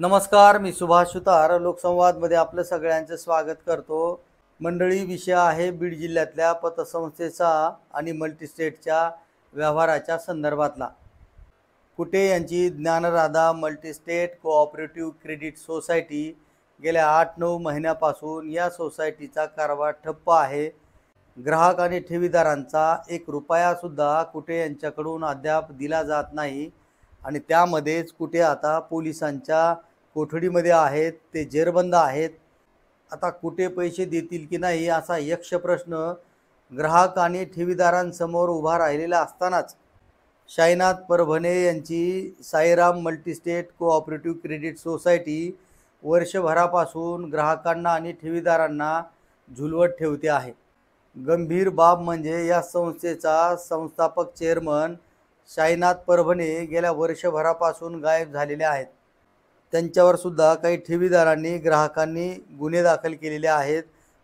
नमस्कार, मी सुभाष सुतार लोकसंवादमध्ये आपलं सगळ्यांचं स्वागत करतो। मंडळी, विषय आहे बीड जिल्ह्यातल्या पतसंस्थेचा आणि मल्टीस्टेटच्या व्यवहाराच्या संदर्भातला। कुटे यांची Dnyanradha multi-state cooperative credit society गेल्या 8-9 महिन्यापासून या सोसायटीचा कारभार ठप्प आहे। ग्राहक आणि ठेवीदारांचा 1 रुपया सुद्धा कुटे यांच्याकडून अद्याप दिला जात नाही आणि त्यामध्येच कुटे आता पोलिसांच्या कोठडीमध्ये आहेत, ते जेरबंद आहेत। आता कुटे पैसे देतील की नाही असा यक्ष प्रश्न ग्राहक आणि ठेवीदारांसमोर उभा राहिलेला असतानाच शाईनाथ परभणे यांची Sairam multi-state cooperative credit society वर्षभरापासून ग्राहकांना आणि ठेवीदारांना झुलवत ठेवते आहे। गंभीर बाब म्हणजे या संस्थेचा संस्थापक चेअरमन शाईनाथ परभणे गेल्या वर्षभरापासून गायब झालेले आहेत। त्यांच्यावर सुद्धा काही ठेवीदारांनी ग्राहकांनी गुन्हे दाखल केलेले आहेत,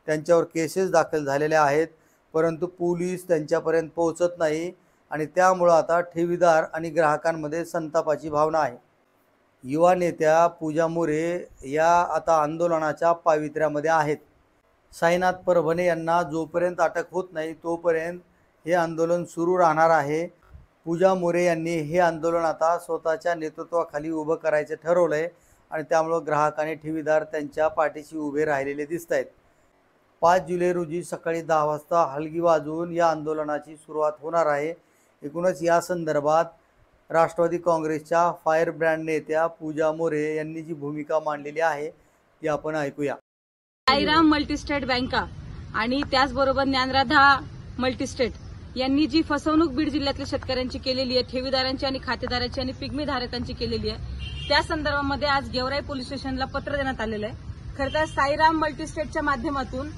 त्यांच्यावर केसेस दाखल झालेल्या आहेत, परंतु पोलीस त्यांच्यापर्यंत पोहोचत नाही आणि त्यामुळे आता ठेवीदार आणि ग्राहकांमध्ये संतापाची भावना आहे। युवा नेत्या पूजा मोरे या आता आंदोलनाच्या पावित्र्यामध्ये आहेत। साईनाथ परभणे यांना जोपर्यंत अटक होत नाही तोपर्यंत हे आंदोलन सुरू राहणार आहे। पूजा मोरे यांनी हे आंदोलन आता स्वतःच्या नेतृत्वाखाली उभं करायचं ठरवलंय आणि त्यामुळे ग्राहक आणि ठेवीदार त्यांच्या पाठीशी उभे राहिलेले दिसत आहेत। 5 जुलै रोजी सकाळी 10 वाजता हलगी वाजवून या आंदोलनाची सुरुवात होणार आहे। एकूणच या संदर्भात राष्ट्रवादी काँग्रेसच्या फायर ब्रँड नेत्या पूजा मोरे यांनी जी भूमिका मांडलेली आहे ती आपण ऐकूया। साईराम मल्टीस्टेट बँका आणि त्याचबरोबर ज्ञानराधा मल्टीस्टेट यांनी जी फसवणूक बीड जिल्ह्यातल्या शेतकऱ्यांची केलेली आहे, ठेवीदारांची आणि खातेदारांची आणि पिगमी धारकांची केलेली आहे, त्या संदर्भामध्ये आज गेवराई पोलीस स्टेशनला पत्र देण्यात आलेलं आहे। खरं तर साईराम मल्टीस्टेटच्या माध्यमातून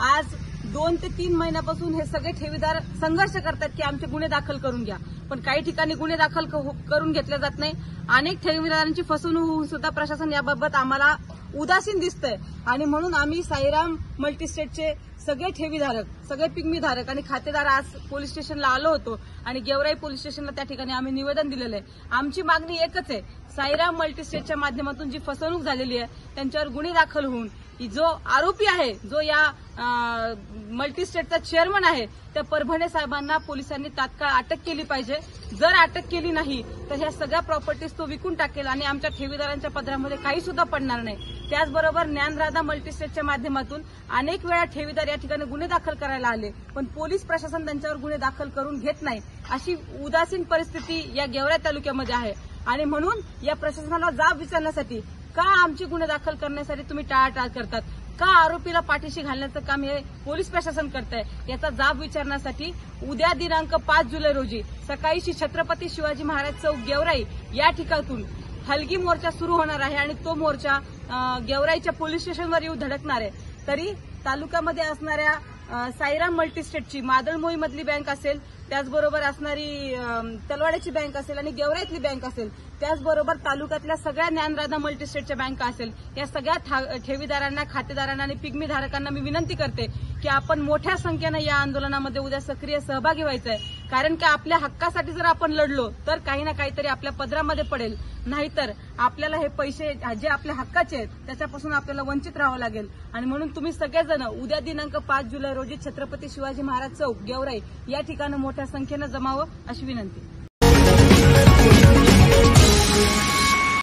आज 2 ते 3 महिन्यापासून हे सगळे ठेवीदार संघर्ष करतात की आमचे गुन्हे दाखल करून घ्या, पण काही ठिकाणी गुन्हे दाखल करून घेतले जात नाही। अनेक ठेवीदारांची फसवणूक होऊन सुद्धा प्रशासन याबाबत आम्हाला उदासीन दिसतंय आणि म्हणून आम्ही साईराम मल्टीस्टेटचे सगळे ठेवीधारक, सगळे पिगमी धारक आणि खातेदार आज पोलीस स्टेशनला आलो होतो आणि गेवराई पोलीस स्टेशनला त्या ठिकाणी आम्ही निवेदन दिलेलं आहे। आमची मागणी एकच आहे, साईराम मल्टीस्टेटच्या माध्यमातून जी फसवणूक झालेली आहे त्यांच्यावर गुन्हे दाखल होऊन जो आरोपी आहे, जो या मल्टीस्टेटचा चेअरमन आहे, त्या परभणे साहेबांना पोलिसांनी तात्काळ अटक केली पाहिजे। जर अटक केली नाही तर ह्या सगळ्या प्रॉपर्टीज तो विकून टाकेल आणि आमच्या ठेवीदारांच्या पदरामध्ये काही सुद्धा पडणार नाही। त्याचबरोबर ज्ञानराधा मल्टीस्टेटच्या माध्यमातून अनेक वेळा ठेवीदार या ठिकाणी गुन्हे दाखल करायला आले, पण पोलीस प्रशासन त्यांच्यावर गुन्हे दाखल करून घेत नाही, अशी उदासीन परिस्थिती या गेवराई तालुक्यामध्ये आहे। आणि म्हणून या प्रशासनाला जाब विचारण्यासाठी का आमचे गुन्हे दाखल करण्यासाठी तुम्ही टाळाटाळ करतात, का आरोपीला पाठीशी घालण्याचं काम हे पोलीस प्रशासन करत आहे, याचा जाब विचारण्यासाठी उद्या दिनांक 5 जुलै रोजी सकाळी छत्रपती शिवाजी महाराज चौक गेवराई या ठिकाणातून हलगी मोर्चा सुरू होणार आहे आणि तो मोर्चा गेवराईच्या पोलीस स्टेशनवर येऊन धडकणार आहे। तरी तालुक्यामध्ये असणाऱ्या साईराम मल्टीस्टेटची मादळमोही मधली बँक असेल, त्याचबरोबर असणारी तलवाड्याची बँक असेल आणि गेवराईतली बँक असेल, त्याचबरोबर तालुक्यातल्या सगळ्या ज्ञानराधा मल्टीस्टेटच्या बँका असेल, या सगळ्या ठेवीदारांना, खातेदारांना आणि पिगमी धारकांना मी विनंती करते की आपण मोठ्या संख्येनं या आंदोलनामध्ये उद्या सक्रिय सहभागी व्हायचं आहे। कारण की आपल्या हक्कासाठी जर आपण लढलो तर काही ना काहीतरी आपल्या पदरामध्ये पडेल, नाहीतर आपल्याला हे पैसे जे आपल्या हक्काचे आहेत त्याच्यापासून आपल्याला वंचित राहावं लागेल। आणि म्हणून तुम्ही सगळेजण उद्या दिनांक 5 जुलै रोजी छत्रपती शिवाजी महाराज चौक गेवराई या ठिकाणी मोठ्या संख्येनं जमावं अशी विनंती।